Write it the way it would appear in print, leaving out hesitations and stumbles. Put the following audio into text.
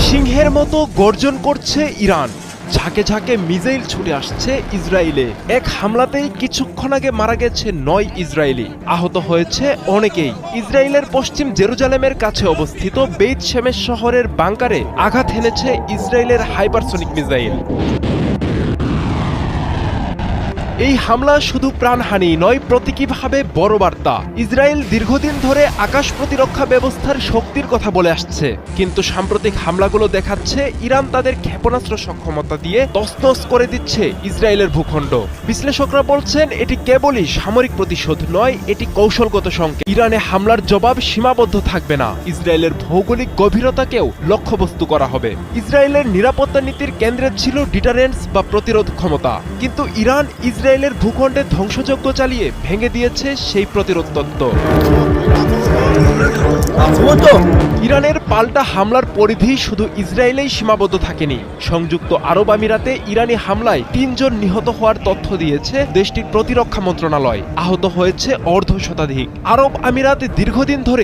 সিংহের মতো গর্জন করছে ইরান, ঝাঁকে ঝাঁকে মিসাইল ছুটে আসছে ইসরায়েলে। এক হামলাতেই কিছুক্ষণ আগে মারা গেছে ৯ ইসরায়েলি, আহত হয়েছে অনেকেই। ইসরায়েলের পশ্চিম জেরুজালেমের কাছে অবস্থিত বেইত শেমেশ শহরের বাংকারে আঘাত হেনেছে ইসরায়েলের হাইপারসনিক মিসাইল। এই হামলা শুধু প্রাণহানি নয়, প্রতীকীভাবে বড় বার্তা। ইসরায়েল দীর্ঘদিন ধরে আকাশ প্রতিরক্ষা ব্যবস্থার শক্তির কথা বলে আসছে, কিন্তু সাম্প্রতিক হামলাগুলো দেখাচ্ছে ইরান তাদের ক্ষেপণাস্ত্র সক্ষমতা দিয়ে তছনছ করে দিচ্ছে ইসরায়েলের ভূখণ্ড। বিশ্লেষকরা বলছেন এটি কেবলই সামরিক প্রতিশোধ নয়, এটি কৌশলগত সংকেত। ইরানে হামলার জবাব সীমাবদ্ধ থাকবে না, ইসরায়েলের ভৌগোলিক গভীরতাকেও লক্ষ্যবস্তু করা হবে। ইসরায়েলের নিরাপত্তা নীতির কেন্দ্রে ছিল ডিটারেন্স বা প্রতিরোধ ক্ষমতা, কিন্তু ইরান ইসরায়েলের ভূখণ্ডে ধ্বংসযজ্ঞ চালিয়ে ভেঙে দিয়েছে সেই প্রতিরোধ তত্ত্ব। ইরানের পাল্টা হামলার পরিধি শুধু ইসরায়েলেই সীমাবদ্ধ থাকেনি। সংযুক্ত আরব আমিরাতে ইরানি হামলায় ৩ জন নিহত হওয়ার তথ্য দিয়েছে দেশটির প্রতিরক্ষা মন্ত্রণালয়। আহত হয়েছে অর্ধশতাধিক। আরব আমিরাত দীর্ঘদিন ধরে